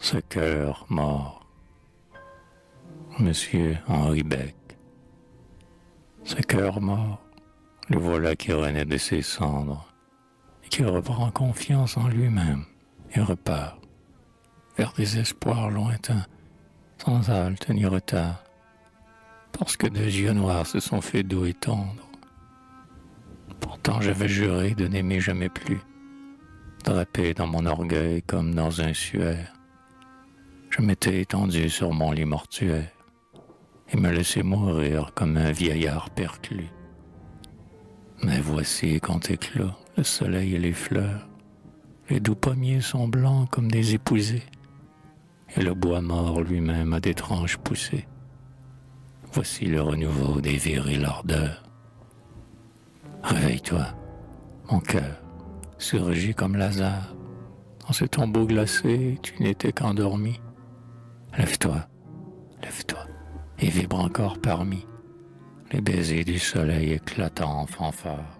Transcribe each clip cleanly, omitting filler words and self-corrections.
Ce cœur mort, Monsieur Henri Beck. Ce cœur mort, le voilà qui renaît de ses cendres et qui reprend confiance en lui-même et repart vers des espoirs lointains, sans halte ni retard, parce que deux yeux noirs se sont faits doux et tendres. Pourtant j'avais juré de n'aimer jamais plus, drapé dans mon orgueil comme dans un suaire. Je m'étais étendu sur mon lit mortuaire et me laissais mourir comme un vieillard perclus. Mais voici quand éclot le soleil et les fleurs, les doux pommiers sont blancs comme des épousés, et le bois mort lui-même a des tranches poussées. Voici le renouveau des virils ardeurs. Réveille-toi, mon cœur, surgit comme Lazare. Dans ce tombeau glacé, tu n'étais qu'endormi. Lève-toi, lève-toi, et vibre encore parmi les baisers du soleil éclatant en fanfare.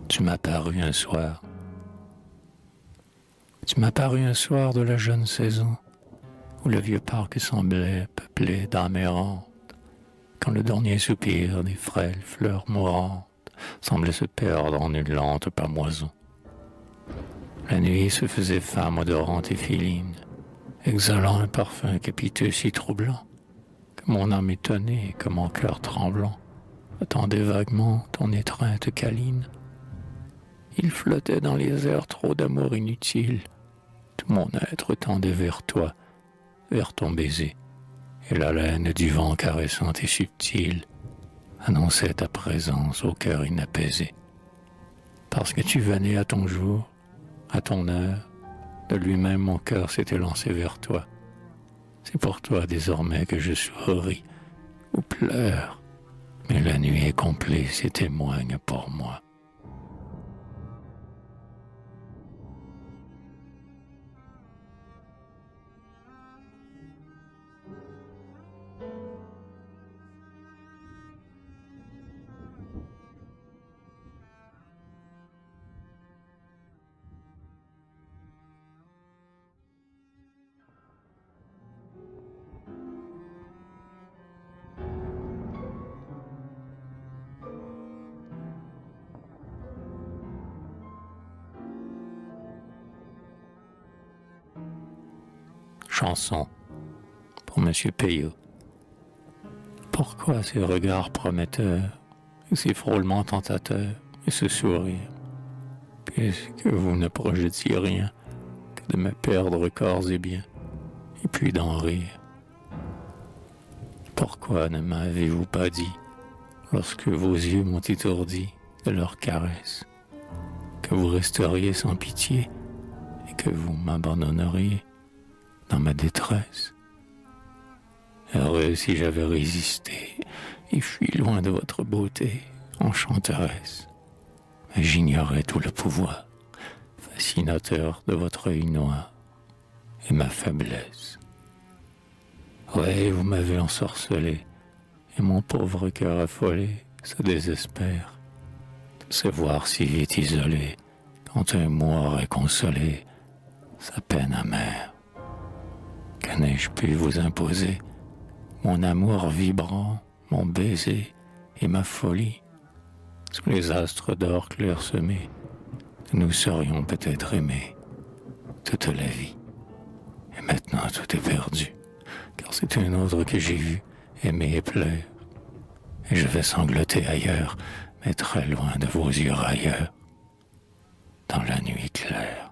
Tu m'as paru un soir. Tu m'as paru un soir de la jeune saison, où le vieux parc semblait peuplé d'âmes errantes, quand le dernier soupir des frêles fleurs mourantes semblait se perdre en une lente pâmoison. La nuit se faisait femme odorante et féline, exhalant un parfum capiteux si troublant, que mon âme étonnée et que mon cœur tremblant attendait vaguement ton étreinte câline. Il flottait dans les airs trop d'amour inutile. Tout mon être tendait vers toi, vers ton baiser, et l'haleine du vent caressant et subtil annonçait ta présence au cœur inapaisé. Parce que tu venais à ton jour, à ton heure, de lui-même mon cœur s'était lancé vers toi. C'est pour toi désormais que je souris ou pleure, mais la nuit est complice et témoigne pour moi. Chanson pour Monsieur Peyo. Pourquoi ces regards prometteurs, et ces frôlements tentateurs, et ce sourire, puisque vous ne projetiez rien que de me perdre corps et biens, et puis d'en rire? Pourquoi ne m'avez-vous pas dit, lorsque vos yeux m'ont étourdi de leurs caresses, que vous resteriez sans pitié et que vous m'abandonneriez dans ma détresse? Heureux si j'avais résisté et fui loin de votre beauté, enchanteresse. Mais j'ignorais tout le pouvoir fascinateur de votre œil noir et ma faiblesse. Ouais, vous m'avez ensorcelé et mon pauvre cœur affolé se désespère de se voir si vite isolé quand un mot aurait consolé sa peine amère. Que n'ai-je pu vous imposer? Mon amour vibrant, mon baiser et ma folie. Sous les astres d'or clairsemés, nous serions peut-être aimés toute la vie. Et maintenant tout est perdu, car c'est un autre que j'ai vu, aimer et pleure. Et je vais sangloter ailleurs, mais très loin de vos yeux railleurs, dans la nuit claire.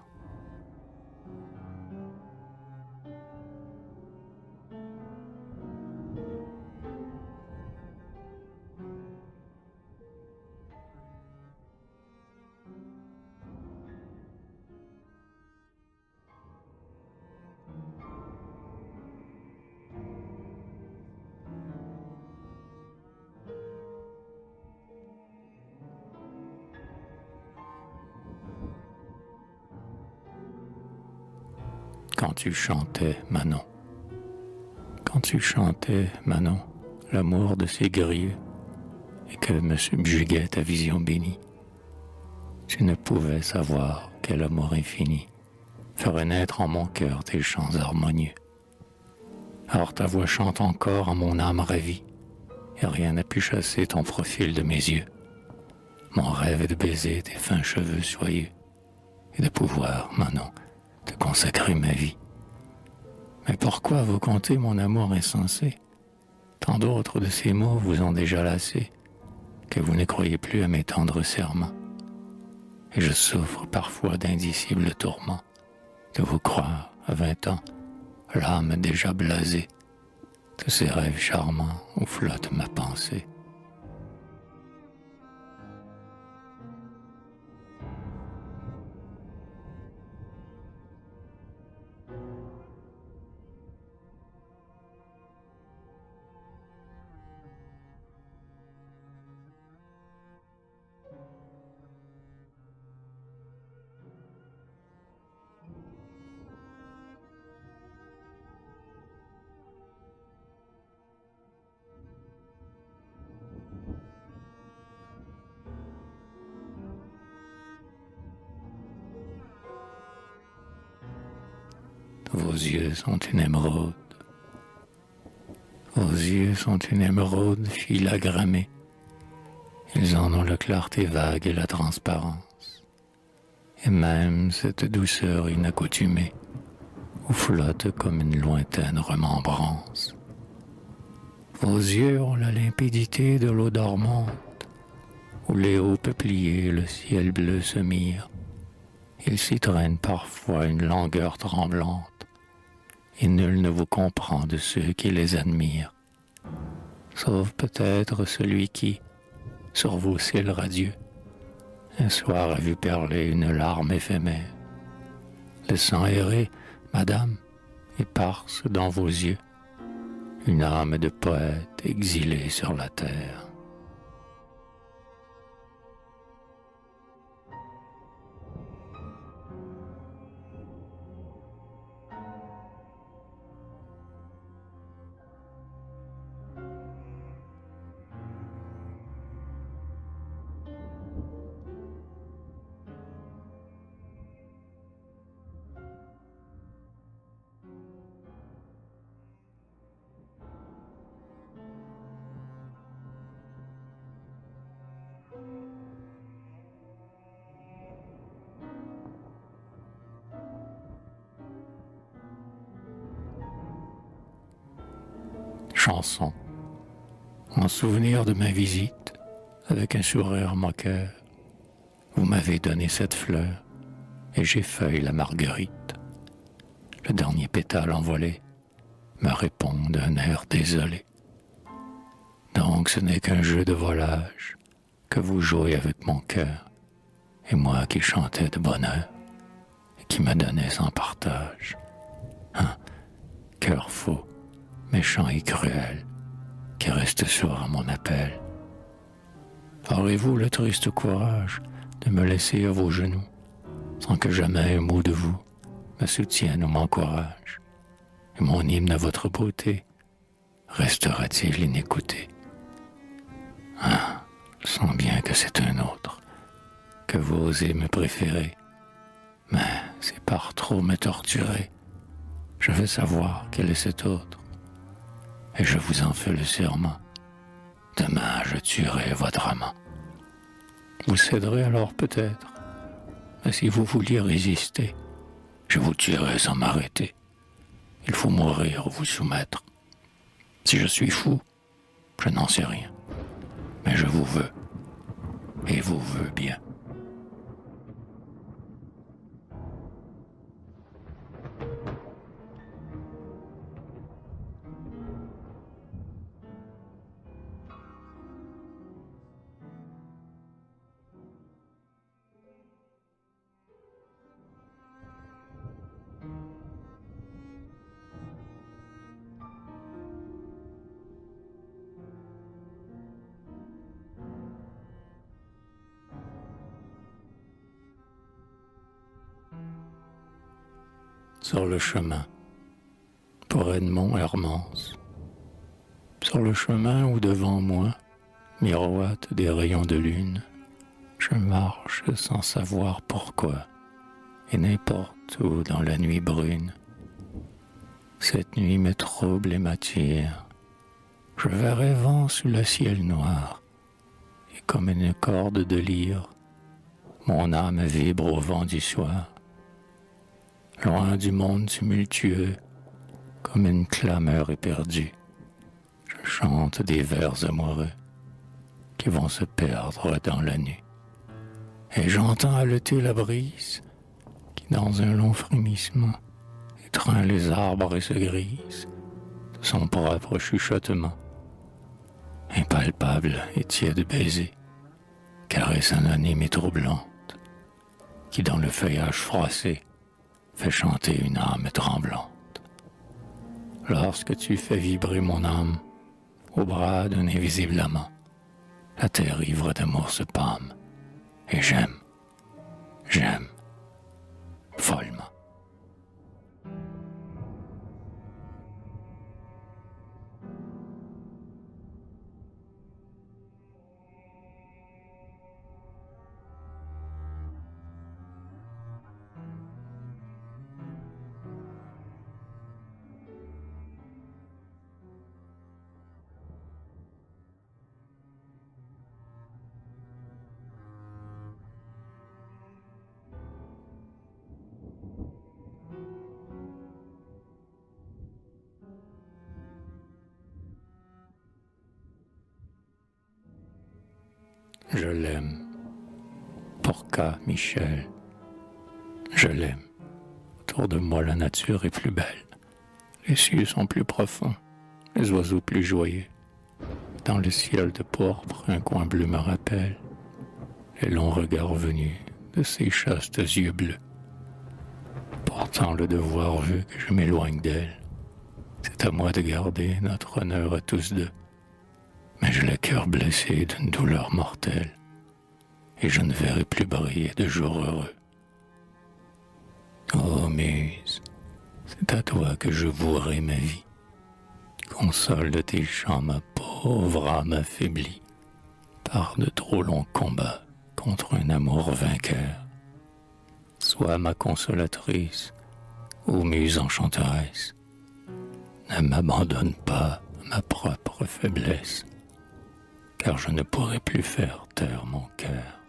quand tu chantais, Manon. Quand tu chantais, Manon, l'amour de ces grieux, et que me subjuguait ta vision bénie, tu ne pouvais savoir quel amour infini ferait naître en mon cœur tes chants harmonieux. Alors ta voix chante encore en mon âme ravie, et rien n'a pu chasser ton profil de mes yeux. Mon rêve est de baiser tes fins cheveux soyeux, et de pouvoir, Manon, te consacrer ma vie. Mais pourquoi vous comptez mon amour insensé? Tant d'autres de ces mots vous ont déjà lassé, que vous ne croyez plus à mes tendres serments. Et je souffre parfois d'indicibles tourments, de vous croire, à 20 ans, l'âme déjà blasée, de ces rêves charmants où flotte ma pensée. Vos yeux sont une émeraude. Vos yeux sont une émeraude filagrammée. Ils en ont la clarté vague et la transparence, et même cette douceur inaccoutumée, où flotte comme une lointaine remembrance. Vos yeux ont la limpidité de l'eau dormante, où les hauts peupliers et le ciel bleu se mirent. Ils s'y traînent parfois une langueur tremblante, et nul ne vous comprend de ceux qui les admirent, sauf peut-être celui qui, sur vos cils radieux, un soir a vu perler une larme éphémère, laissant errer, madame, éparse dans vos yeux, une âme de poète exilée sur la terre. Chanson. En souvenir de ma visite, avec un sourire moqueur, vous m'avez donné cette fleur, et j'effeuille la marguerite. Le dernier pétale envolé me répond d'un air désolé. Donc ce n'est qu'un jeu de volage que vous jouez avec mon cœur, et moi qui chantais de bonheur, et qui me donnais sans partage. Hein, cœur faux, méchant et cruel, qui reste sourd à mon appel. Aurez-vous le triste courage de me laisser à vos genoux, sans que jamais un mot de vous me soutienne ou m'encourage, et mon hymne à votre beauté restera-t-il inécouté? Ah, je sens bien que c'est un autre, que vous osez me préférer, mais c'est par trop me torturer. Je veux savoir quel est cet autre, et je vous en fais le serment. Demain je tuerai votre amant. Vous céderez alors peut-être, mais si vous vouliez résister, je vous tuerai sans m'arrêter. Il faut mourir ou vous soumettre. Si je suis fou, je n'en sais rien, mais je vous veux, et vous veux bien. sur le chemin pour Edmond Hermance. Sur le chemin où devant moi miroitent des rayons de lune, je marche sans savoir pourquoi, et n'importe où dans la nuit brune. Cette nuit me trouble et m'attire. Je vais rêvant sous le ciel noir, et comme une corde de lyre, mon âme vibre au vent du soir. Loin du monde tumultueux, comme une clameur éperdue, je chante des vers amoureux qui vont se perdre dans la nuit. Et j'entends haleter la brise qui, dans un long frémissement, étreint les arbres et se grise de son propre chuchotement. Impalpable et tiède baiser, caresse anonyme et troublante, qui dans le feuillage froissé fait chanter une âme tremblante. Lorsque tu fais vibrer mon âme au bras d'un invisible amant, la terre ivre d'amour se pâme, et j'aime, follement. Je l'aime. Porca Michel. Je l'aime. Autour de moi, la nature est plus belle. Les cieux sont plus profonds, les oiseaux plus joyeux. Dans le ciel de pourpre, un coin bleu me rappelle les longs regards venus de ces chastes yeux bleus. Pourtant, le devoir veut que je m'éloigne d'elle. C'est à moi de garder notre honneur à tous deux. Mais j'ai le cœur blessé d'une douleur mortelle, et je ne verrai plus briller de jours heureux. Oh muse, c'est à toi que je vouerai ma vie. Console de tes chants ma pauvre âme affaiblie par de trop longs combats contre un amour vainqueur. Sois ma consolatrice, ô muse enchanteresse. Ne m'abandonne pas à ma propre faiblesse, car je ne pourrai plus faire taire mon cœur.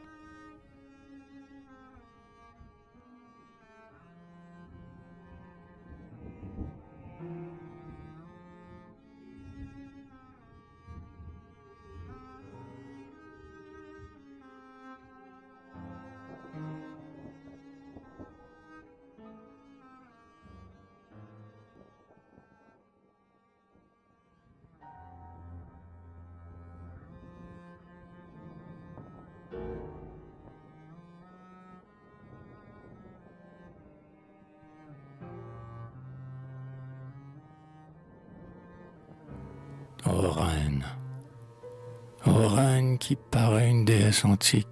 Ô reine qui paraît une déesse antique,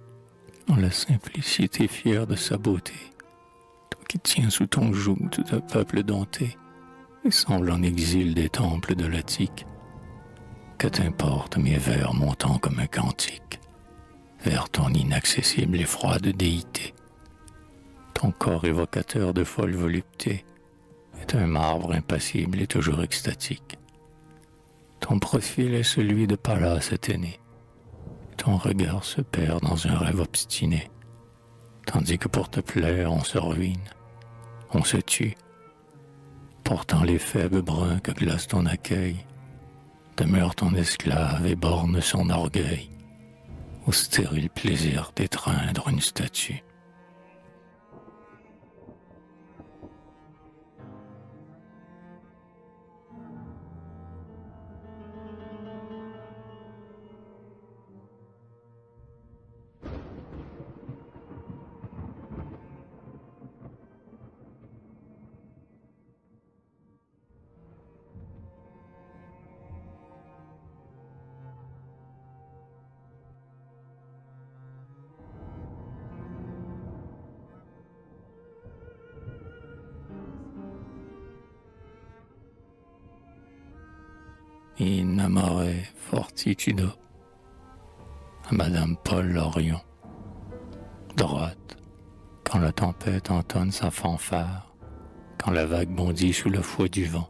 en la simplicité fière de sa beauté, toi qui tiens sous ton joug tout un peuple dompté, et semble en exil des temples de l'Attique, que t'importe mes vers montant comme un cantique, vers ton inaccessible et froide déité. Ton corps évocateur de folle volupté est un marbre impassible et toujours extatique. Ton profil est celui de Pallas Athénée. Ton regard se perd dans un rêve obstiné, tandis que pour te plaire on se ruine, on se tue. Pourtant les faibles bruns que glace ton accueil demeurent ton esclave et borne son orgueil au stérile plaisir d'étreindre une statue. in amore fortitudo, à Madame Paul Lorion, droite, quand la tempête entonne sa fanfare, quand la vague bondit sous le fouet du vent,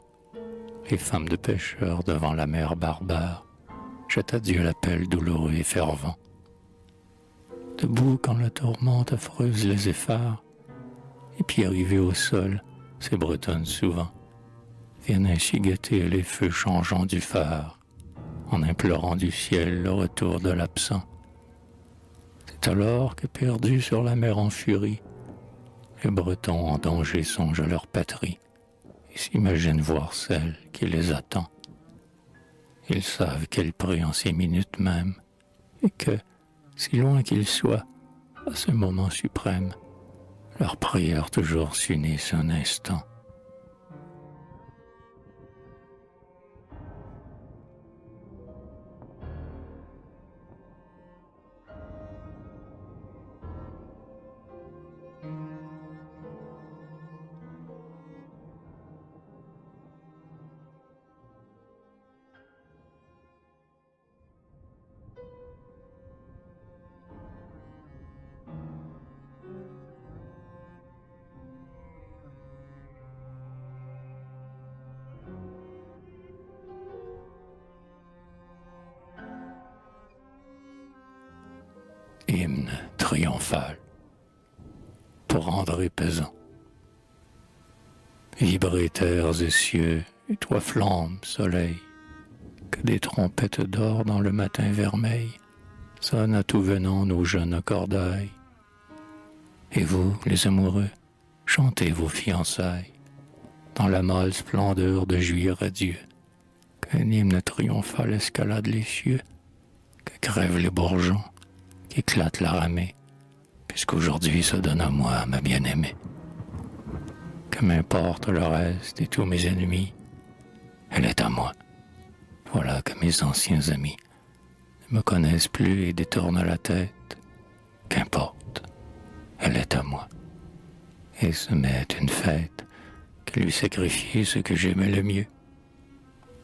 les femmes de pêcheurs devant la mer barbare jettent à Dieu l'appel douloureux et fervent. Debout quand la tourmente affreuse les effare, et puis arrivés au sol, ces bretonnes souvent viennent ainsi guetter les feux changeants du phare, en implorant du ciel le retour de l'absent. C'est alors que, perdus sur la mer en furie, les Bretons en danger songent à leur patrie et s'imaginent voir celle qui les attend. Ils savent qu'elle prie en ces minutes mêmes et que, si loin qu'ils soient, à ce moment suprême, leur prière toujours s'unissent un instant. Hymne triomphal pour André Pesant. Vibrez terres et cieux, et toi flammes, soleil, que des trompettes d'or dans le matin vermeil sonnent à tout venant nos jeunes cordailles. Et vous, les amoureux, chantez vos fiançailles dans la mâle splendeur de juillet radieux, qu'un hymne triomphal escalade les cieux, que crèvent les bourgeons, qu'éclate la ramée, puisqu'aujourd'hui se donne à moi, ma bien-aimée. Que m'importe le reste et tous mes ennemis, elle est à moi. Voilà que mes anciens amis ne me connaissent plus et détournent la tête. Qu'importe, elle est à moi. Et se met une fête, que lui sacrifier ce que j'aimais le mieux.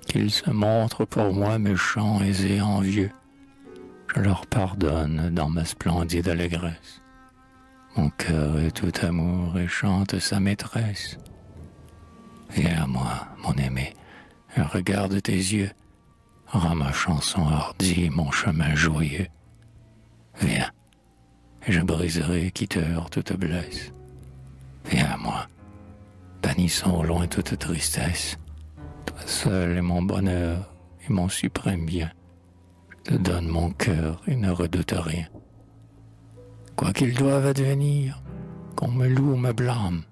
Qu'il se montre pour moi méchant, aisé, envieux. Je leur pardonne dans ma splendide allégresse. Mon cœur est tout amour et chante sa maîtresse. Viens à moi, mon aimé, un regard de tes yeux rend ma chanson hardie, mon chemin joyeux. Viens, et je briserai, quitteur, toute blesse. Viens à moi, bannissons au loin toute tristesse. Toi seul est mon bonheur et mon suprême bien. Je te donne mon cœur et ne redoute rien. Quoi qu'il doive advenir, qu'on me loue ou me blâme,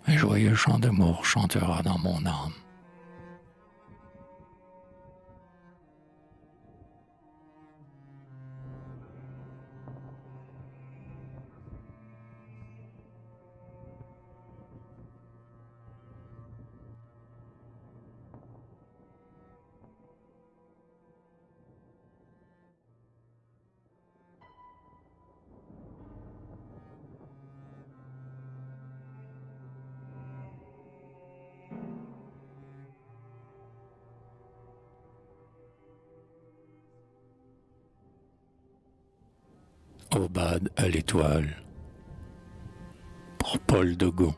un joyeux chant d'amour chantera dans mon âme. Aubade à l'étoile, pour Paul de Gaulle.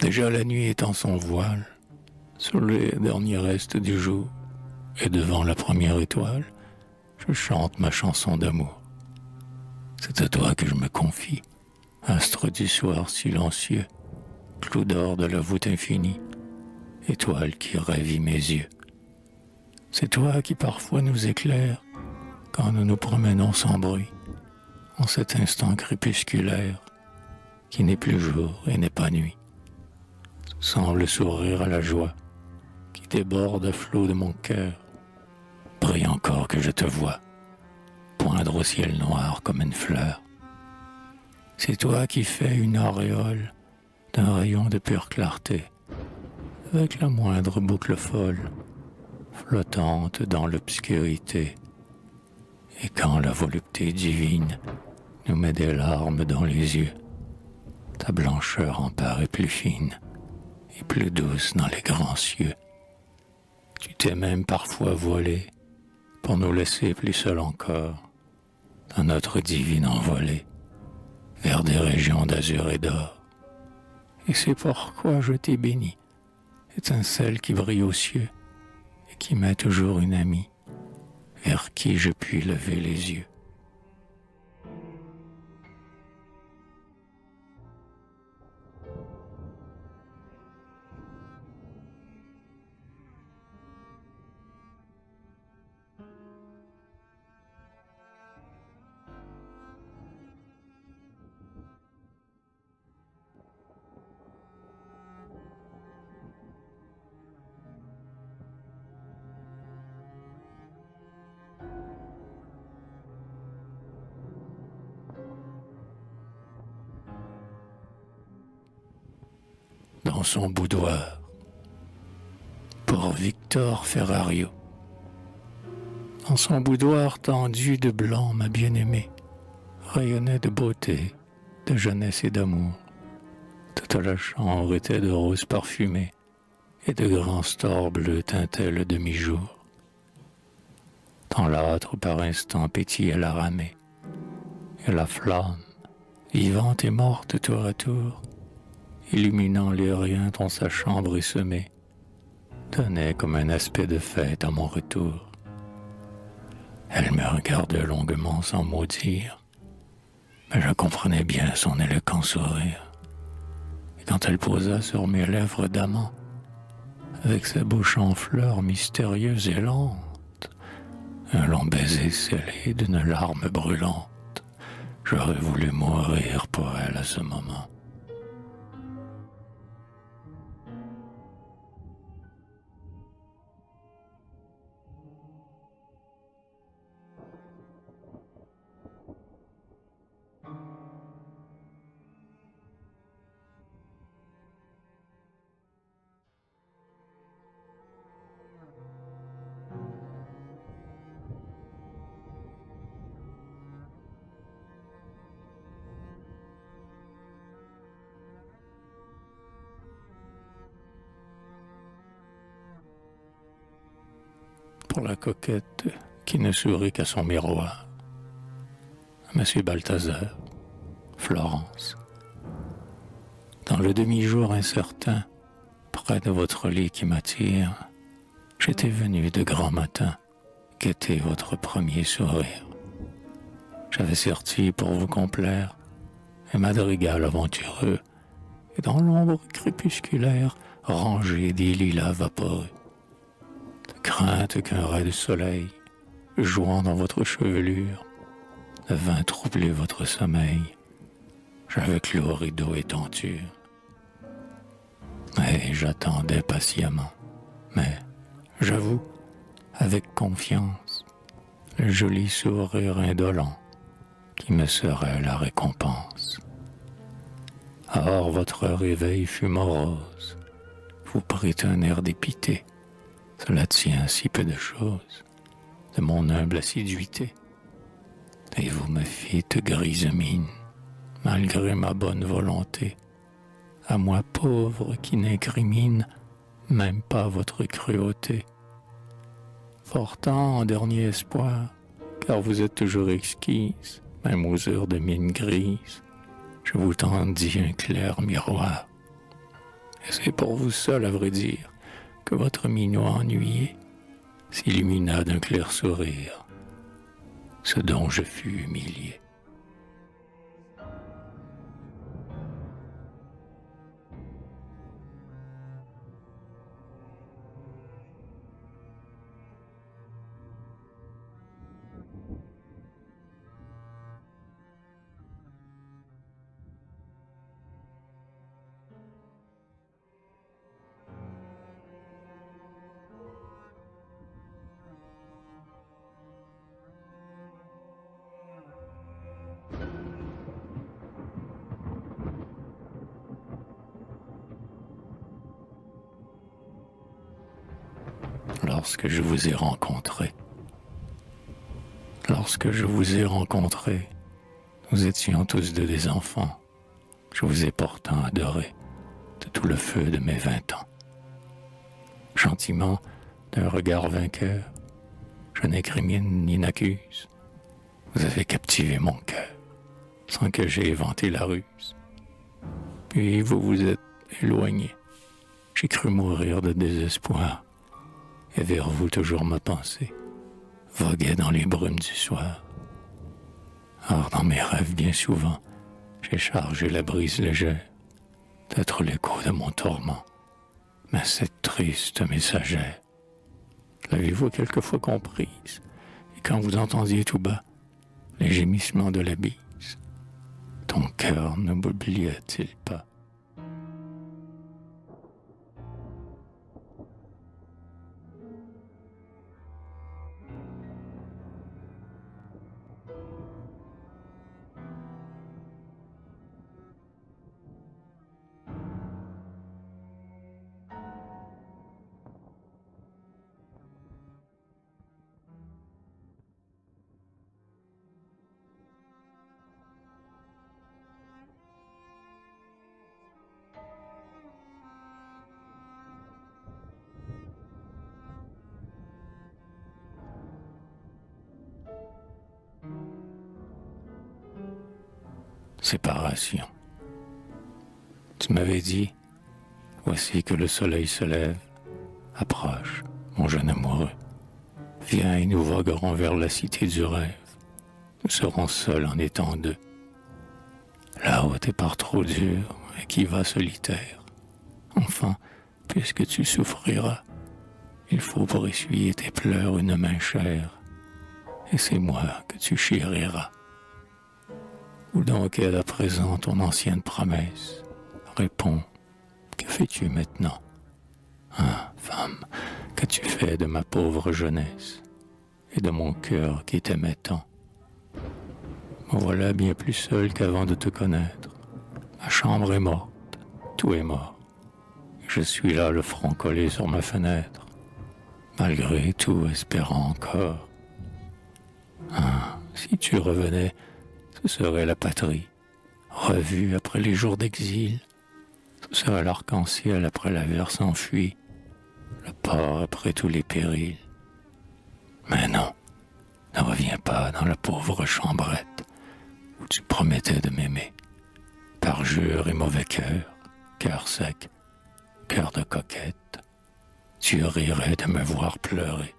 Déjà la nuit étend son voile sur les derniers restes du jour, et devant la première étoile, je chante ma chanson d'amour. C'est à toi que je me confie, astre du soir silencieux, clou d'or de la voûte infinie, étoile qui ravit mes yeux. C'est toi qui parfois nous éclaires quand nous nous promenons sans bruit, en cet instant crépusculaire qui n'est plus jour et n'est pas nuit. Semble sourire à la joie qui déborde à flot de mon cœur. Prie encore que je te vois, poindre au ciel noir comme une fleur. C'est toi qui fais une auréole d'un rayon de pure clarté, avec la moindre boucle folle, flottante dans l'obscurité. Et quand la volupté divine nous met des larmes dans les yeux, ta blancheur en paraît plus fine et plus douce dans les grands cieux. Tu t'es même parfois volé pour nous laisser plus seuls encore dans notre divine envolée vers des régions d'azur et d'or. Et c'est pourquoi je t'ai béni, étincelle qui brille aux cieux et qui m'est toujours une amie, vers qui je puis lever les yeux. Dans son boudoir, pour Victor Ferrario. Dans son boudoir tendu de blanc, ma bien-aimée rayonnait de beauté, de jeunesse et d'amour. Toute la chambre était de roses parfumées et de grands stores bleus teintaient le demi-jour. Dans l'âtre par instant pétillait la ramée, et la flamme, vivante et morte tour à tour, illuminant les riens dont sa chambre est semée, donnait comme un aspect de fête à mon retour. Elle me regardait longuement sans mot dire, mais je comprenais bien son éloquent sourire. Et quand elle posa sur mes lèvres d'amant, avec sa bouche en fleurs mystérieuse et lente, un long baiser scellé d'une larme brûlante, j'aurais voulu mourir pour elle à ce moment. Pour la coquette qui ne sourit qu'à son miroir, Monsieur Balthazar, Florence. Dans le demi-jour incertain, près de votre lit qui m'attire, j'étais venu de grand matin guetter votre premier sourire. J'avais sorti pour vous complaire un madrigal aventureux, et dans l'ombre crépusculaire, rangé des lilas vaporeux. De crainte qu'un ray de soleil, jouant dans votre chevelure, ne vint troubler votre sommeil, j'avais clos rideau et tenture. Et j'attendais patiemment, mais, j'avoue, avec confiance, le joli sourire indolent qui me serait la récompense. Or votre réveil fut morose, vous prîtes un air dépité, cela tient si peu de choses, de mon humble assiduité, et vous me fîtes grise mine, malgré ma bonne volonté, à moi pauvre qui n'incrimine même pas votre cruauté. Portant en dernier espoir, car vous êtes toujours exquise, même aux heures de mine grise, je vous tendis un clair miroir. Et c'est pour vous seul, à vrai dire, que votre mignon ennuyé s'illumina d'un clair sourire, ce dont je fus humilié. Lorsque je vous ai rencontré, nous étions tous deux des enfants. Je vous ai pourtant adoré de tout le feu de mes 20 ans. Gentiment, d'un regard vainqueur. Je n'incrimine ni n'accuse. Vous avez captivé mon cœur, sans que j'aie inventé la ruse. Puis vous vous êtes éloigné. J'ai cru mourir de désespoir. Et vers vous toujours ma pensée voguait dans les brumes du soir. Or dans mes rêves bien souvent, j'ai chargé la brise légère d'être l'écho de mon tourment, mais cette triste messagère. L'avez-vous quelquefois comprise? Et quand vous entendiez tout bas les gémissements de la bise, ton cœur ne m'oubliait-il pas? Séparation. Tu m'avais dit, voici que le soleil se lève, approche, mon jeune amoureux. Viens et nous voguerons vers la cité du rêve. Nous serons seuls en étant deux. Là-haut tes part trop dur et qui va solitaire. Enfin, puisque tu souffriras, il faut pour essuyer tes pleurs une main chère. Et c'est moi que tu chériras. Où donc est à présent ton ancienne promesse? Réponds, que fais-tu maintenant? Ah, femme, qu'as-tu fait de ma pauvre jeunesse et de mon cœur qui t'aimait tant? Me voilà bien plus seul qu'avant de te connaître. Ma chambre est morte, tout est mort. Je suis là, le front collé sur ma fenêtre, malgré tout espérant encore. Ah, si tu revenais, ce serait la patrie, revue après les jours d'exil. Ce serait l'arc-en-ciel après la verse enfuie, le port après tous les périls. Mais non, ne reviens pas dans la pauvre chambrette où tu promettais de m'aimer. Parjure et mauvais cœur sec, cœur de coquette, tu rirais de me voir pleurer.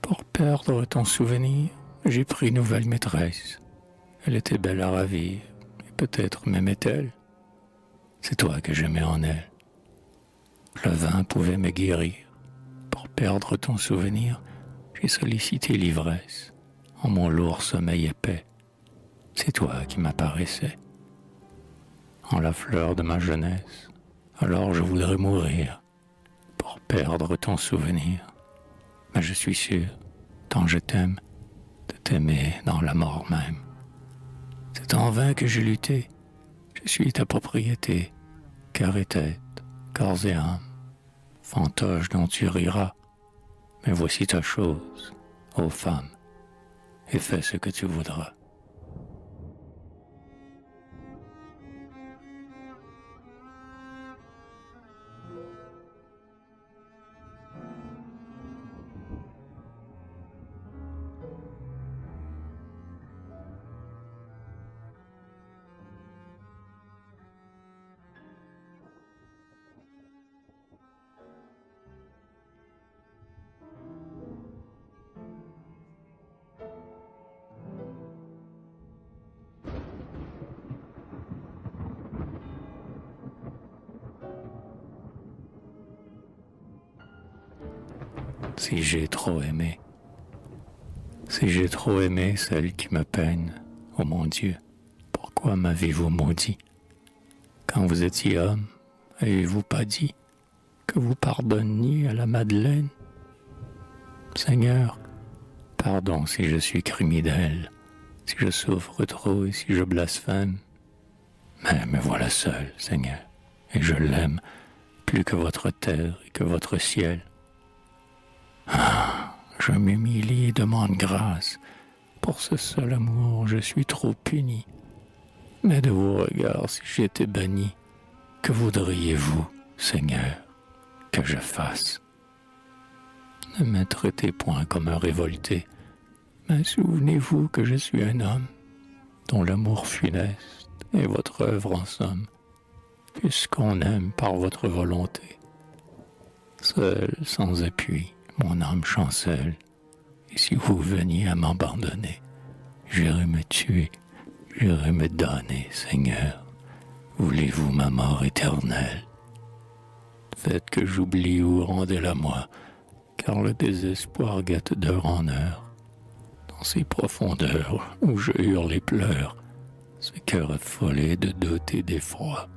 Pour perdre ton souvenir, j'ai pris nouvelle maîtresse. Elle était belle à ravir, et peut-être m'aimait-elle. C'est toi que j'aimais en elle. Le vin pouvait me guérir. Pour perdre ton souvenir, j'ai sollicité l'ivresse, en mon lourd sommeil épais. C'est toi qui m'apparaissais. En la fleur de ma jeunesse, alors je voudrais mourir pour perdre ton souvenir. Mais je suis sûr, tant je t'aime, de t'aimer dans la mort même. C'est en vain que j'ai lutté. Je suis ta propriété, cœur et tête, corps et âme. Fantoche dont tu riras, mais voici ta chose, ô femme, et fais ce que tu voudras. Si j'ai trop aimé celle qui me peine ô mon Dieu, pourquoi m'avez-vous maudit? Quand vous étiez homme, avez-vous pas dit que vous pardonniez à la Madeleine? Seigneur, pardon si je suis criminel, si je souffre trop et si je blasphème. Mais me voilà seul, Seigneur, et je l'aime plus que votre terre et que votre ciel. Ah, je m'humilie et demande grâce. Pour ce seul amour, je suis trop puni. Mais de vos regards, si j'étais banni, que voudriez-vous, Seigneur, que je fasse? Ne me traitez point comme un révolté, mais souvenez-vous que je suis un homme, dont l'amour funeste est votre œuvre en somme, puisqu'on aime par votre volonté. Seul, sans appui, mon âme chancelle, et si vous veniez à m'abandonner, j'irais me tuer, j'irais me donner, Seigneur. Voulez-vous ma mort éternelle? Faites que j'oublie ou rendez-la moi, car le désespoir guette d'heure en heure. Dans ces profondeurs où je hurle et pleure, ce cœur affolé de doute et d'effroi.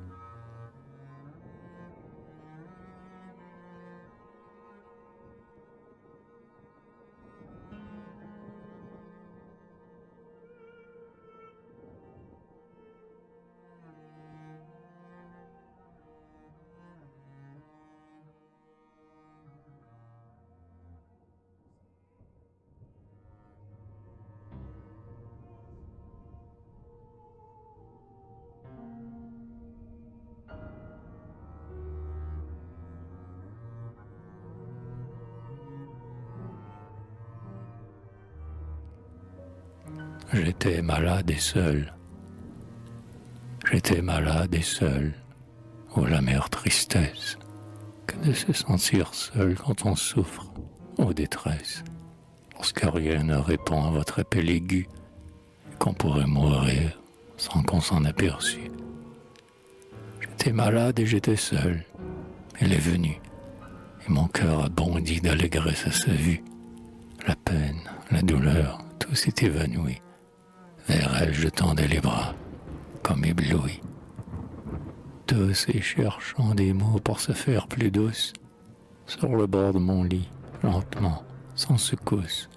J'étais malade et seul. J'étais malade et seul. Oh la mère tristesse, que de se sentir seul quand on souffre, ô détresse, lorsque rien ne répond à votre appel aigu, et qu'on pourrait mourir sans qu'on s'en aperçût. J'étais malade et j'étais seul. Elle est venue, et mon cœur a bondi d'allégresse à sa vue. La peine, la douleur, tout s'est évanoui. Vers elle je tendais les bras, comme ébloui. Douce et cherchant des mots pour se faire plus douce, sur le bord de mon lit, lentement, sans secousse,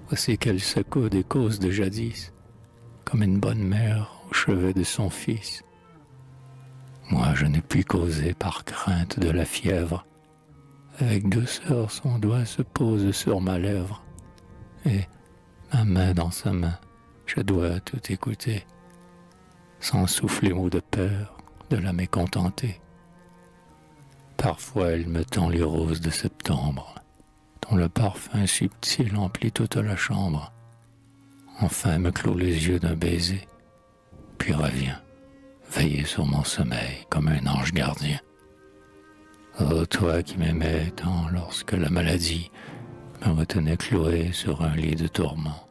voici qu'elle secoue des causes de jadis, comme une bonne mère au chevet de son fils. Moi je ne puis causer par crainte de la fièvre. Avec douceur son doigt se pose sur ma lèvre, et, ma main dans sa main, je dois tout écouter, sans souffler mot de peur, de la mécontenter. Parfois elle me tend les roses de septembre, dont le parfum subtil emplit toute la chambre. Enfin me clôt les yeux d'un baiser, puis revient, veiller sur mon sommeil comme un ange gardien. Ô toi qui m'aimais tant lorsque la maladie me retenait cloué sur un lit de tourment,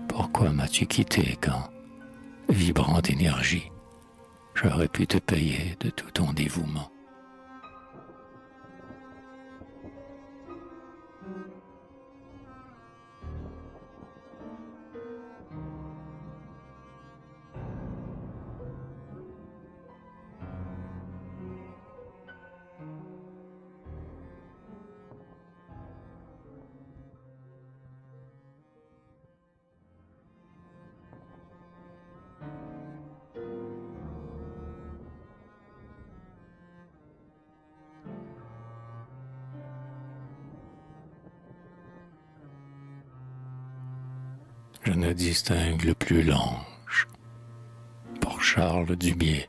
pourquoi m'as-tu quitté quand, vibrante énergie, j'aurais pu te payer de tout ton dévouement? Je ne distingue plus l'ange, pour Charles Dubié.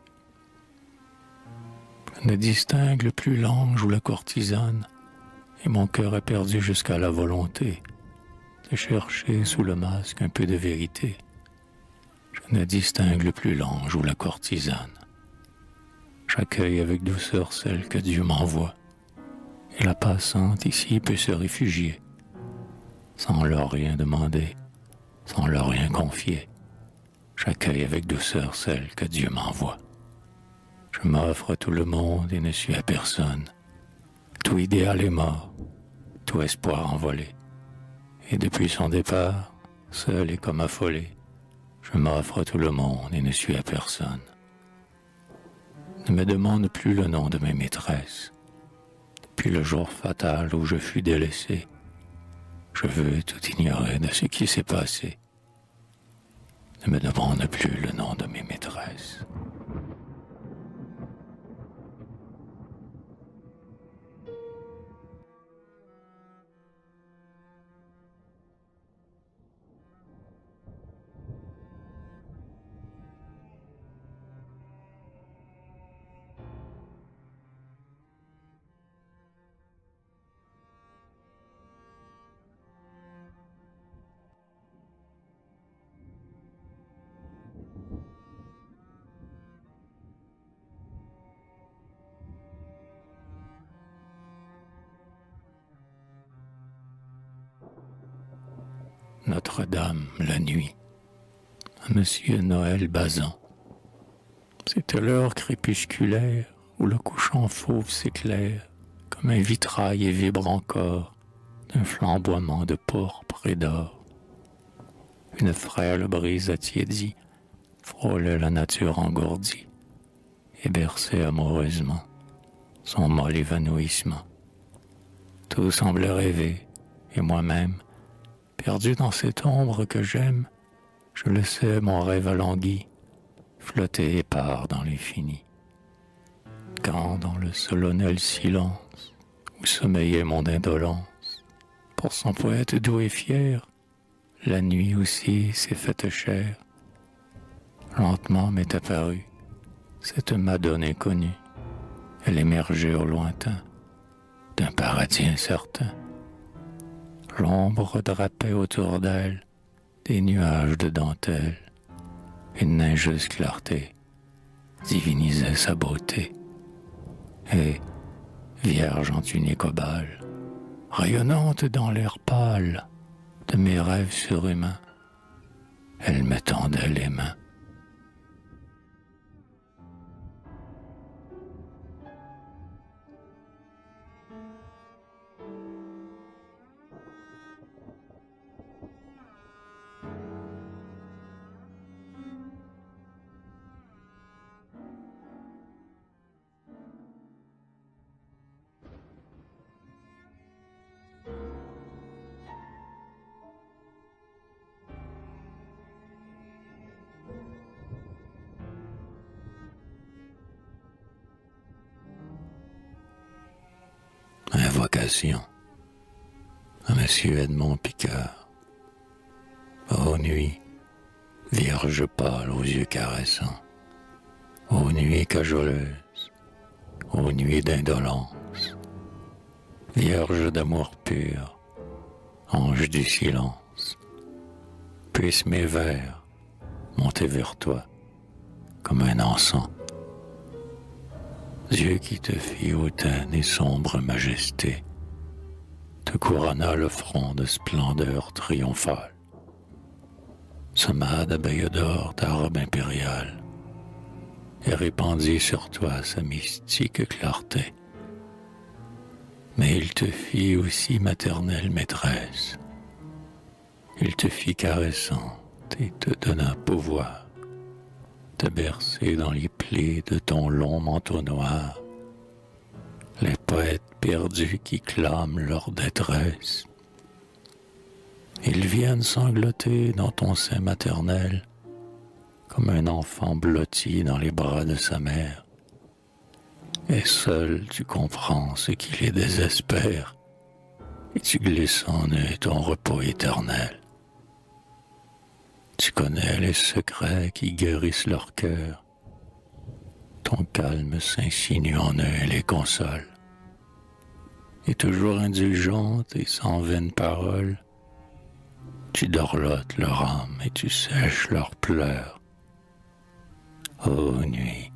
Je ne distingue plus l'ange ou la courtisane, et mon cœur est perdu jusqu'à la volonté de chercher sous le masque un peu de vérité. Je ne distingue plus l'ange ou la courtisane. J'accueille avec douceur celle que Dieu m'envoie, et la passante ici peut se réfugier, sans leur rien demander, sans leur rien confier. J'accueille avec douceur celle que Dieu m'envoie. Je m'offre à tout le monde et ne suis à personne. Tout idéal est mort, tout espoir envolé. Et depuis son départ, seul et comme affolé, Je m'offre à tout le monde et ne suis à personne. Ne me demande plus le nom de mes maîtresses. Depuis le jour fatal où je fus délaissé, je veux tout ignorer de ce qui s'est passé. Ne me demande plus le nom de mes maîtresses. Notre-Dame, la nuit, à Monsieur Noël Bazin. C'était l'heure crépusculaire où le couchant fauve s'éclaire comme un vitrail et vibre encore d'un flamboiement de pourpre et d'or. Une frêle brise attiédie frôlait la nature engourdie et berçait amoureusement son molle évanouissement. Tout semblait rêver, et moi-même, perdu dans cette ombre que j'aime, je laissais mon rêve alangui flotter épars dans l'infini. Quand dans le solennel silence où sommeillait mon indolence, pour son poète doux et fier, la nuit aussi s'est faite chère. Lentement m'est apparue cette Madone inconnue. Elle émergeait au lointain d'un paradis incertain. L'ombre drapait autour d'elle des nuages de dentelle. Une neigeuse clarté divinisait sa beauté. Et, vierge en tunique obale, rayonnante dans l'air pâle de mes rêves surhumains, elle me tendait les mains. Invocation à Monsieur Edmond Picard. Ô nuit, vierge pâle aux yeux caressants, ô nuit cajoleuse, ô nuit d'indolence, vierge d'amour pur, ange du silence, puissent mes vers monter vers toi comme un encens. Dieu qui te fit hautaine et sombre majesté, te couronna le front de splendeur triomphale. Sema d'abeilles d'or ta robe impériale, et répandit sur toi sa mystique clarté. Mais il te fit aussi maternelle maîtresse. Il te fit caressante et te donna pouvoir, te bercer dans les plis de ton long manteau noir. Les poètes perdus qui clament leur détresse, ils viennent sangloter dans ton sein maternel comme un enfant blotti dans les bras de sa mère. Et seul tu comprends ce qui les désespère, et tu glisses en eux ton repos éternel. Tu connais les secrets qui guérissent leur cœur. Ton calme s'insinue en eux et les console. Et toujours indulgente et sans vaine parole, tu dorlotes leur âme et tu sèches leurs pleurs. Ô nuit,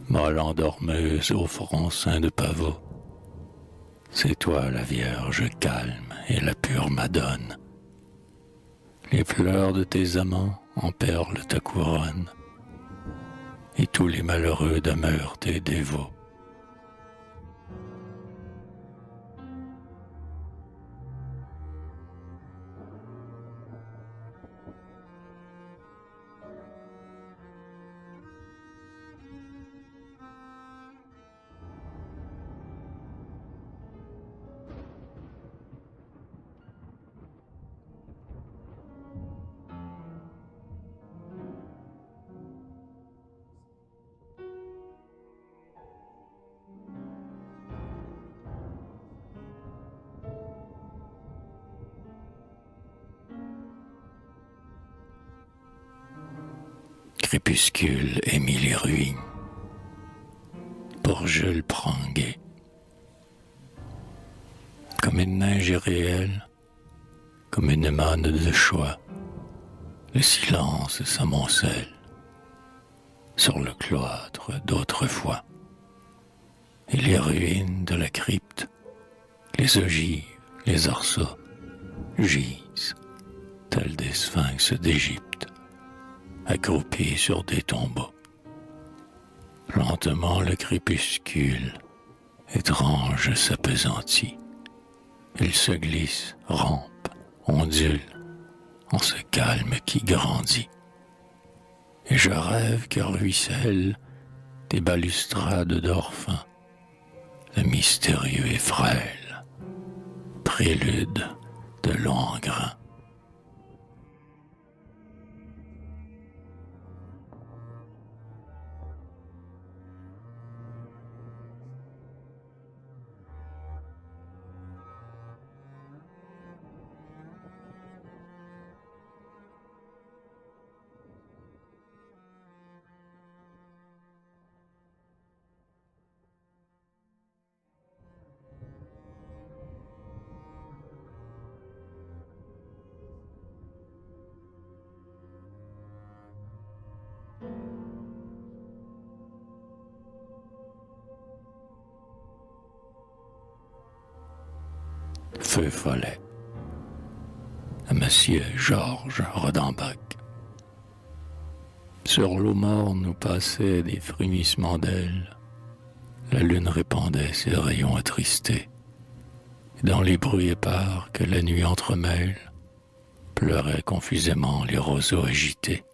molle endormeuse au front ceint de pavots, c'est toi la Vierge calme et la pure Madone. Les pleurs de tes amants en perlent ta couronne, et tous les malheureux demeurent tes dévots. crépuscule émit les ruines. Pour Jules Pranguet, comme une neige irréelle, comme une manne de choix, le silence s'amoncelle sur le cloître d'autrefois. Et les ruines de la crypte, les ogives, les arceaux, gisent, tels des sphinx d'Égypte, accroupis sur des tombeaux. Lentement le crépuscule, étrange s'appesantit. Il se glisse, rampe, ondule, en ce calme qui grandit. Et je rêve que ruissellent des balustrades d'or fin, le mystérieux et frêle, prélude de longs grains. Feu follet à Monsieur Georges Rodenbach. Sur l'eau morne nous passaient des frémissements d'ailes. La lune répandait ses rayons attristés. Et dans les bruits épars que la nuit entremêle, pleuraient confusément les roseaux agités.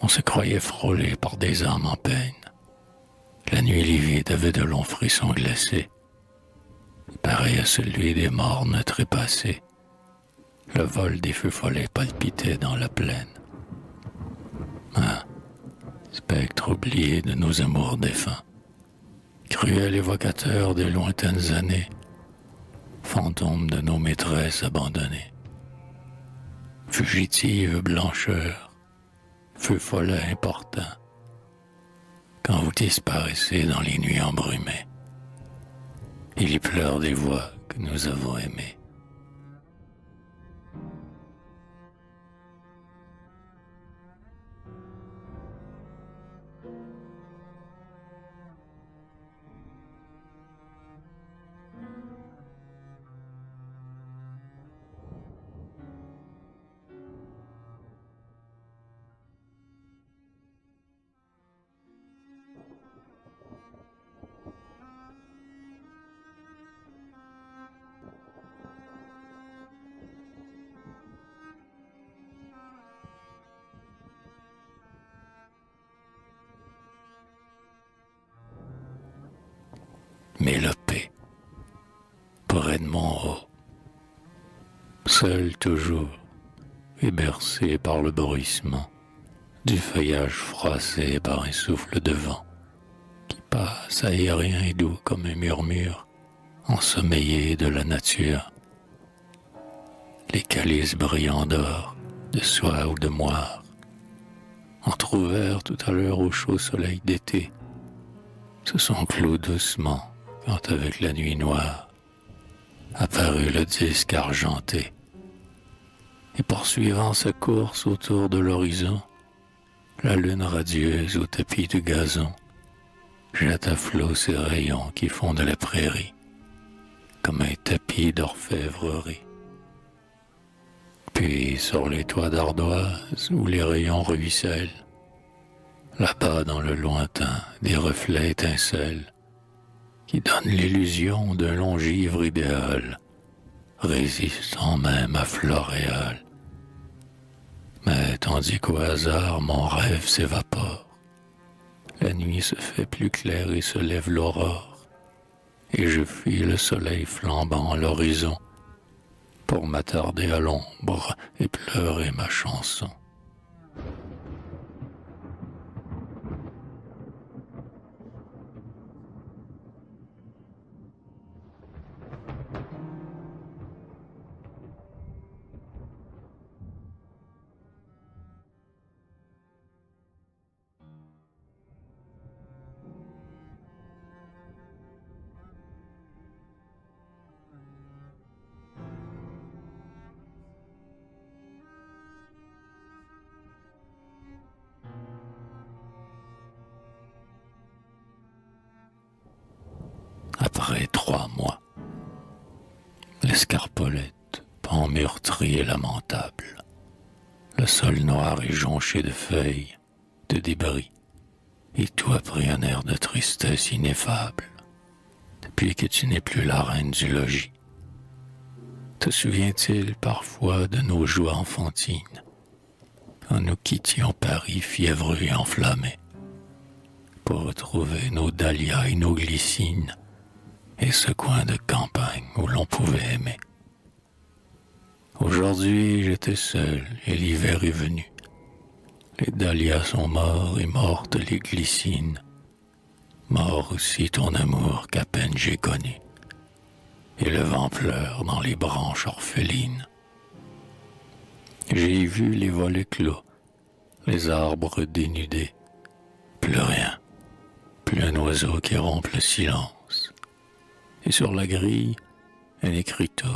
On se croyait frôlé par des âmes en peine. La nuit livide avait de longs frissons glacés, pareil à celui des mornes trépassés. Le vol des feux follets palpitait dans la plaine. Ah, spectre oublié de nos amours défunts, cruel évocateur des lointaines années, fantôme de nos maîtresses abandonnées. Fugitive blancheur, feu follet important, quand vous disparaissez dans les nuits embrumées, il y pleure des voix que nous avons aimées. Mélopée, pour Edmond Haut, seul toujours et bercé par le bruissement du feuillage froissé par un souffle de vent qui passe aérien et doux comme un murmure ensommeillé de la nature. Les calices brillants d'or, de soie ou de moire, entr'ouverts tout à l'heure au chaud soleil d'été, se sont clos doucement quand avec la nuit noire apparut le disque argenté, et poursuivant sa course autour de l'horizon, la lune radieuse au tapis de gazon jette à flot ses rayons qui font de la prairie comme un tapis d'orfèvrerie. Puis sur les toits d'ardoise où les rayons ruissellent, là-bas dans le lointain des reflets étincellent qui donnent l'illusion d'un long givre idéal, résistant même à Floréal. Mais tandis qu'au hasard mon rêve s'évapore, la nuit se fait plus claire et se lève l'aurore, et je fuis le soleil flambant à l'horizon pour m'attarder à l'ombre et pleurer ma chanson. crois-moi. L'escarpolette, pan meurtri et lamentable. Le sol noir est jonché de feuilles, de débris, et tout a pris un air de tristesse ineffable, depuis que tu n'es plus la reine du logis. Te souvient-il parfois de nos joies enfantines, quand nous quittions Paris fiévreux et enflammés, pour retrouver nos dahlias et nos glycines, et ce coin de campagne où l'on pouvait aimer. Aujourd'hui, j'étais seul et l'hiver est venu. Les dahlias sont morts et mortes les glycines. Mort aussi ton amour qu'à peine j'ai connu. Et le vent pleure dans les branches orphelines. J'ai vu les volets clos, les arbres dénudés. Plus rien, plus un oiseau qui rompt le silence. Et sur la grille, un écriteau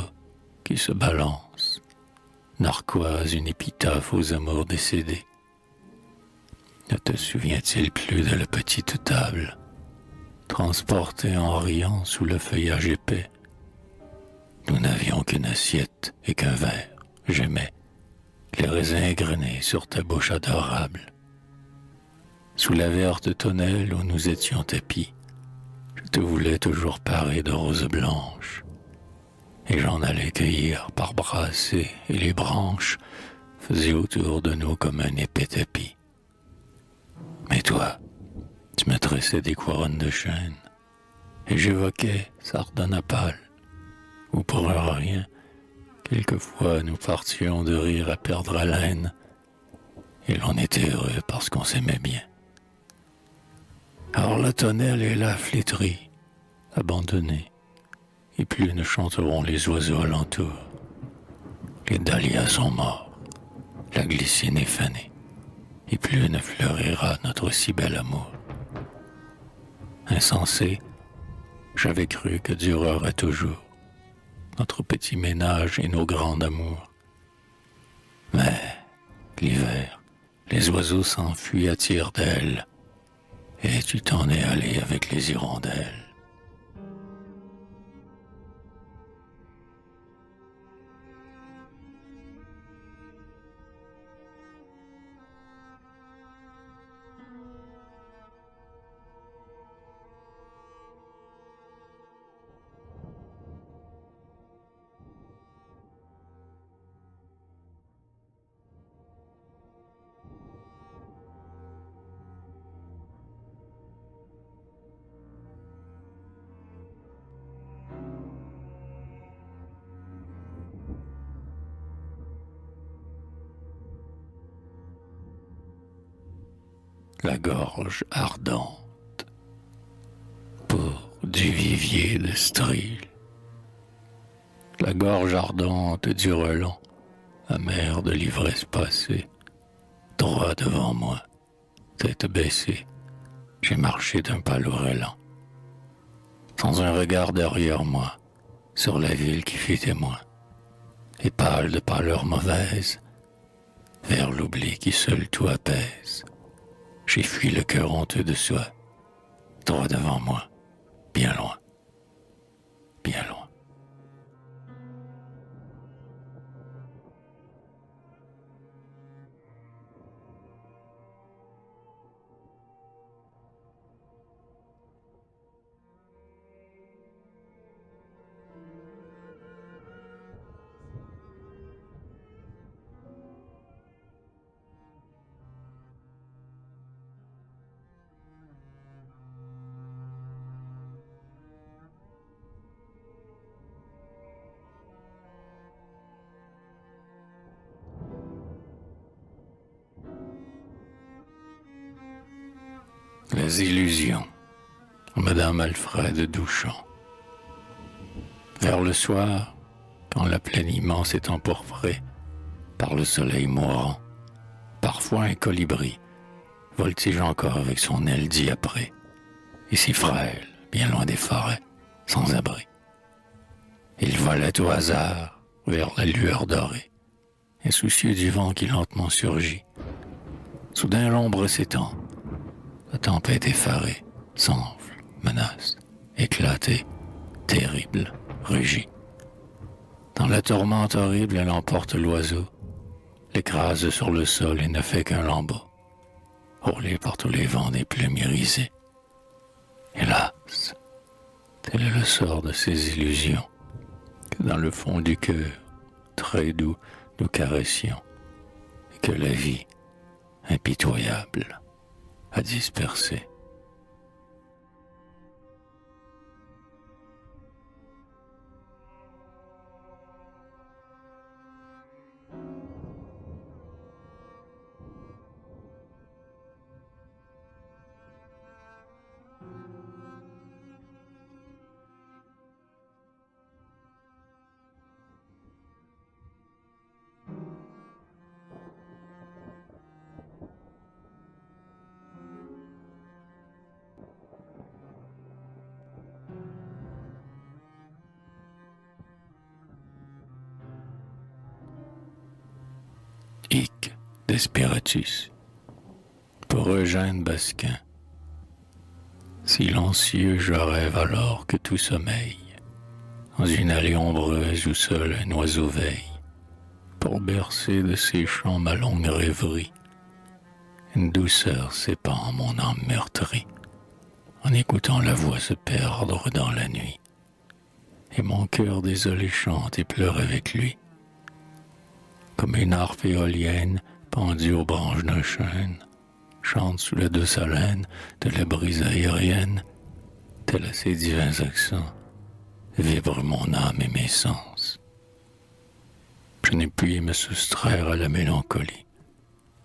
qui se balance, narquoise une épitaphe aux amours décédés. Ne te souvient-il plus de la petite table, transportée en riant sous le feuillage épais? Nous n'avions qu'une assiette et qu'un verre, j'aimais, les raisins égrenés sur ta bouche adorable. Sous la verte tonnelle où nous étions tapis, je te voulais toujours parer de roses blanches, et j'en allais cueillir par brassées, et les branches faisaient autour de nous comme un épais tapis. Mais toi, tu me tressais des couronnes de chêne, et j'évoquais Sardanapale, où pour rien, quelquefois nous partions de rire à perdre haleine, et l'on était heureux parce qu'on s'aimait bien. Alors la tonnelle est là flétrie, abandonnée, et plus ne chanteront les oiseaux alentour. Les dahlias sont morts, la glycine est fanée, et plus ne fleurira notre si bel amour. Insensé, j'avais cru que durerait toujours notre petit ménage et nos grands amours. Mais l'hiver, les oiseaux s'enfuient à tire-d'aile, et tu t'en es allé avec les hirondelles. La gorge ardente pour du vivier de stryl. La gorge ardente du relent, amère de l'ivresse passée, droit devant moi, tête baissée, j'ai marché d'un pas lourd-élan, sans un regard derrière moi, sur la ville qui fut témoin, et pâle de pâleur mauvaise, vers l'oubli qui seul tout apaise. J'ai fui le cœur honteux de soi, droit devant moi, bien loin, bien loin. Les illusions, Madame Alfred Douchon. Vers le soir, quand la plaine immense est empourprée par le soleil mourant, parfois un colibri voltige encore avec son aile diaprée, et si frêle, bien loin des forêts, sans abri. Il volait au hasard vers la lueur dorée, insoucieux du vent qui lentement surgit. Soudain l'ombre s'étend, la tempête effarée s'enfle, menace, éclatée, terrible, rugit. Dans la tourmente horrible, elle emporte l'oiseau, l'écrase sur le sol et ne fait qu'un lambeau, hurlé par tous les vents des plumes irisées. Hélas, tel est le sort de ces illusions, que dans le fond du cœur, très doux, nous caressions, et que la vie, impitoyable, a dispersé. Hic Desperatus. Pour Eugène Basquin. Silencieux, je rêve alors que tout sommeille, dans une allée ombreuse où seul un oiseau veille, pour bercer de ses chants ma longue rêverie. Une douceur s'épand mon âme meurtrie, en écoutant la voix se perdre dans la nuit, et mon cœur désolé chante et pleure avec lui. Comme une harpe éolienne pendue aux branches d'un chêne, chante sous la douce haleine de la brise aérienne, tel à ses divins accents, vibre mon âme et mes sens. Je n'ai pu me soustraire à la mélancolie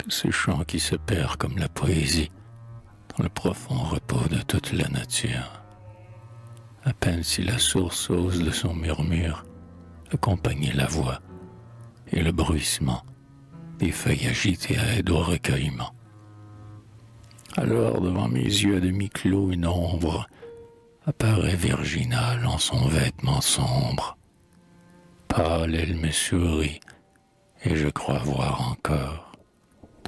de ce chant qui se perd comme la poésie dans le profond repos de toute la nature. À peine si la source ose de son murmure accompagner la voix et le bruissement des feuilles agitées aident au recueillement. Alors devant mes yeux à demi clos une ombre apparaît virginale en son vêtement sombre. Pâle elle me sourit et je crois voir encore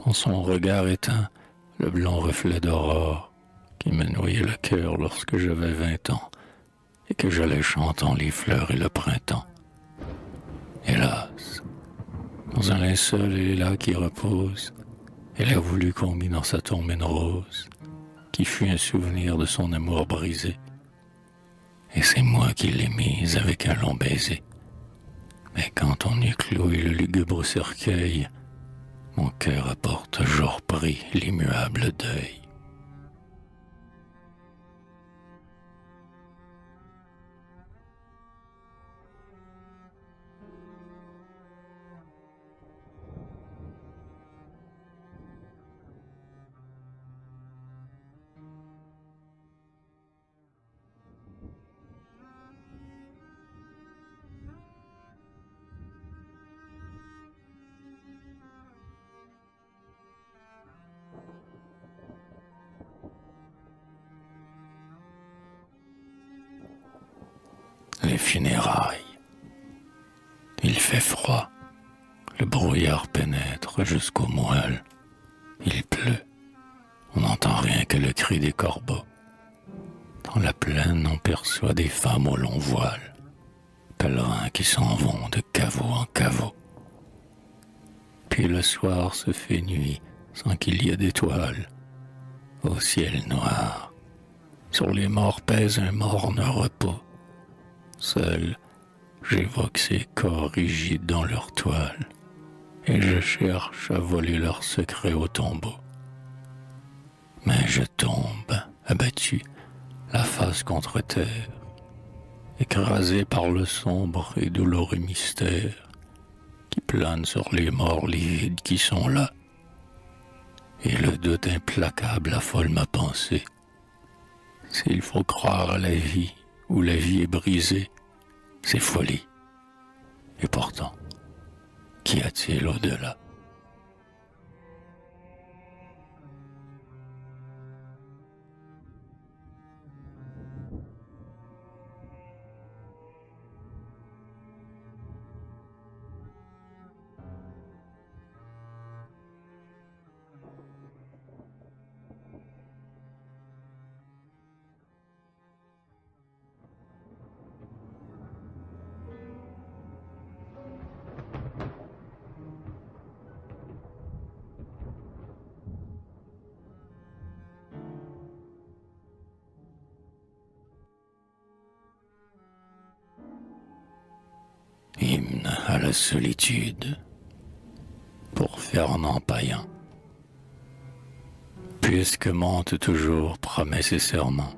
dans son regard éteint le blond reflet d'aurore qui me noyait le cœur lorsque j'avais 20 ans et que j'allais chantant les fleurs et le printemps. Hélas, dans un linceul elle est là qui repose, elle a voulu qu'on mit dans sa tombe une rose, qui fut un souvenir de son amour brisé. Et c'est moi qui l'ai mise avec un long baiser. Mais quand on eut cloué le lugubre cercueil, mon cœur a pour toujours pris l'immuable deuil. Les funérailles. Il fait froid, le brouillard pénètre jusqu'aux moelles. Il pleut, on n'entend rien que le cri des corbeaux. Dans la plaine, on perçoit des femmes au long voile, pèlerins qui s'en vont de caveau en caveau. Puis le soir se fait nuit sans qu'il y ait d'étoiles. Au ciel noir, sur les morts pèse un morne repos. Seul, j'évoque ces corps rigides dans leur toile, et je cherche à voler leurs secrets au tombeau. Mais je tombe, abattu, la face contre terre, écrasé par le sombre et douloureux mystère qui plane sur les morts livides qui sont là. Et le doute implacable affole ma pensée. S'il faut croire à la vie, où la vie est brisée, c'est folie. Et pourtant, qu'y a-t-il au-delà? hymne à la solitude pour Fernand Payen. Puisque mentent toujours promesses et serments,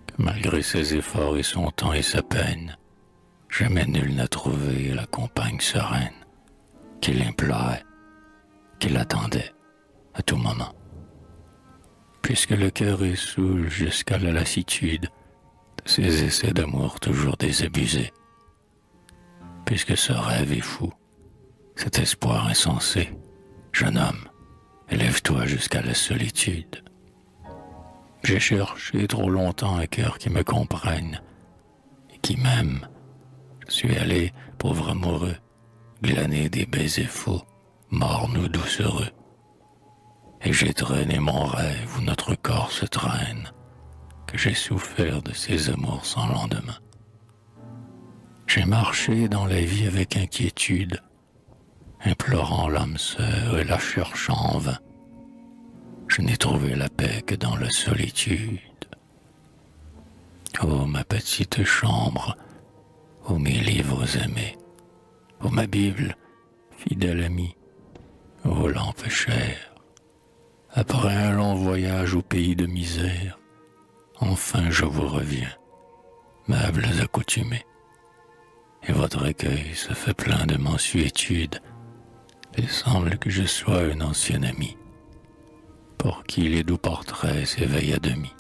que malgré ses efforts et son temps et sa peine, jamais nul n'a trouvé la compagne sereine qu'il implorait, qu'il attendait à tout moment. Puisque le cœur est saoul jusqu'à la lassitude de ses essais d'amour toujours désabusés, puisque ce rêve est fou, cet espoir insensé, jeune homme, élève-toi jusqu'à la solitude. J'ai cherché trop longtemps un cœur qui me comprenne et qui m'aime. Je suis allé, pauvre amoureux, glaner des baisers faux, morts-nous doucereux. Et j'ai traîné mon rêve où notre corps se traîne, que j'ai souffert de ces amours sans lendemain. J'ai marché dans la vie avec inquiétude, implorant l'âme sœur et la cherchant en vain. Je n'ai trouvé la paix que dans la solitude. Oh, ma petite chambre, oh, mes livres aimés, oh, ma Bible, fidèle amie, oh, lampe chère. Après un long voyage au pays de misère, enfin je vous reviens, meubles accoutumés. Et votre accueil se fait plein de mansuétude. Il semble que je sois un ancien ami, pour qui les doux portraits s'éveillent à demi.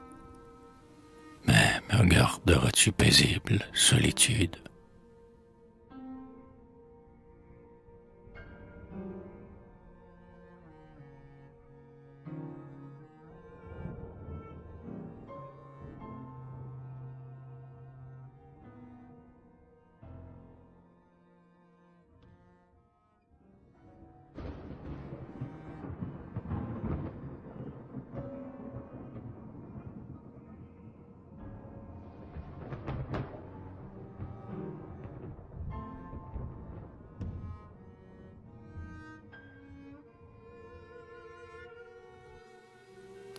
Mais me regarderas-tu paisible, solitude?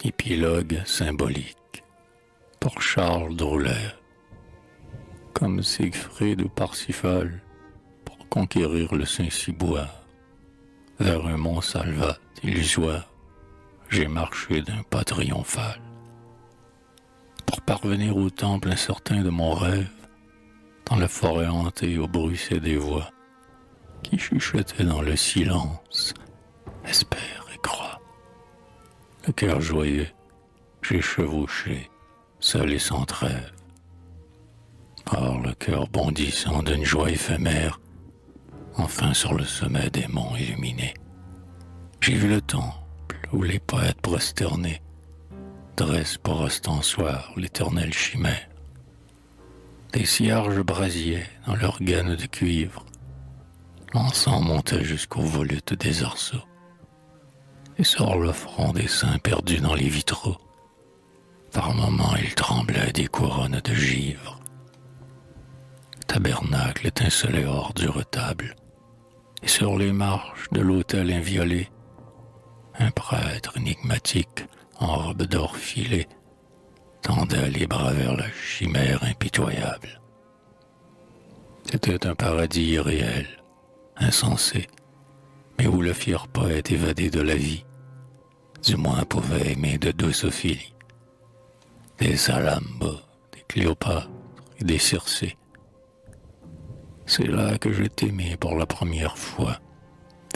Épilogue symbolique pour Charles Droulet. Comme Siegfried ou Parsifal pour conquérir le Saint-Ciboire, vers un mont Salvat illusoire, j'ai marché d'un pas triomphal. Pour parvenir au temple incertain de mon rêve, dans la forêt hantée au bruissait des voix, qui chuchotaient dans le silence, espère et croit. Le cœur joyeux, j'ai chevauché, seul et sans trêve. Or le cœur bondissant d'une joie éphémère, enfin sur le sommet des monts illuminés, j'ai vu le temple où les poètes prosternés dressent pour ostensoir l'éternelle chimère. Des cierges brasillaient dans leurs gaines de cuivre, l'encens montait jusqu'aux volutes des arceaux. Et sur le front des saints perdus dans les vitraux, par moments il tremblait des couronnes de givre. Le tabernacle étincelait hors du retable, et sur les marches de l'autel inviolé, un prêtre énigmatique en robe d'or filée tendait les bras vers la chimère impitoyable. C'était un paradis irréel, insensé, mais où le fier poète évadé de la vie, du moins pouvait aimer de douce Ophélie, des Salambas, des Cléopâtres et des Circé. C'est là que je t'aimais pour la première fois,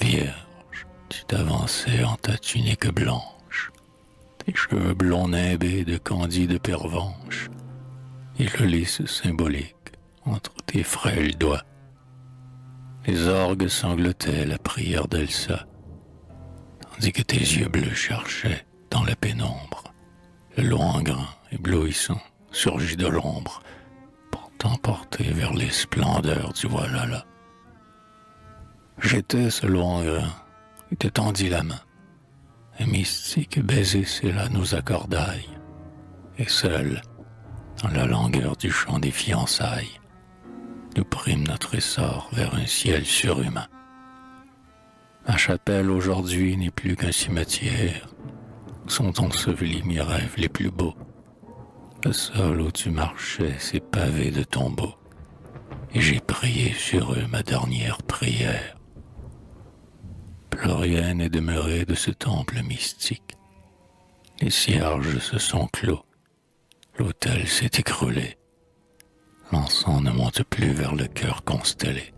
vierge, tu t'avançais en ta tunique blanche, tes cheveux blonds nimbés de candide pervenche, et le lys symbolique entre tes frêles doigts. Les orgues sanglotaient la prière d'Elsa, tandis que tes yeux bleus cherchaient, dans la pénombre, le loingrain éblouissant surgit de l'ombre pour t'emporter vers les splendeurs du Walhalla. J'étais ce loingrain et te tendis la main. Un mystique baiser scella nos accordailles, et seul, dans la langueur du chant des fiançailles, nous prîmes notre essor vers un ciel surhumain. Ma chapelle aujourd'hui n'est plus qu'un cimetière où sont ensevelis mes rêves les plus beaux. Le sol où tu marchais s'est pavé de tombeaux. et j'ai prié sur eux ma dernière prière. Plus rien n'est demeuré de ce temple mystique. Les cierges se sont clos, l'autel s'est écroulé, l'encens ne monte plus vers le cœur constellé,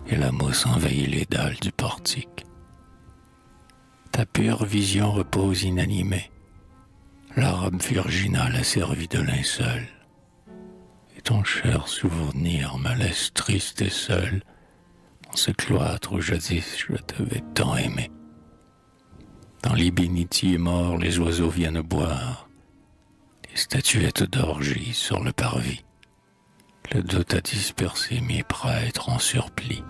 et la mousse envahit les dalles du portique. Ta pure vision repose inanimée, la robe virginale a servi de linceul, et ton cher souvenir me laisse triste et seul dans ce cloître où jadis je t'avais tant aimé. Dans l'ébénitier mort, les oiseaux viennent boire, les statuettes d'orgie sur le parvis. Le doute a dispersé mes prêtres en surplis,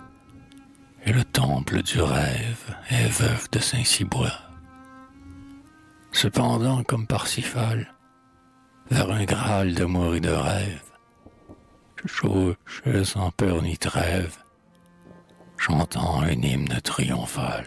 et le temple du rêve est veuf de Saint-Cyboire. Cependant, comme Parsifal, vers un graal d'amour et de rêve, je chevauche sans peur ni trêve, chantant un hymne triomphal.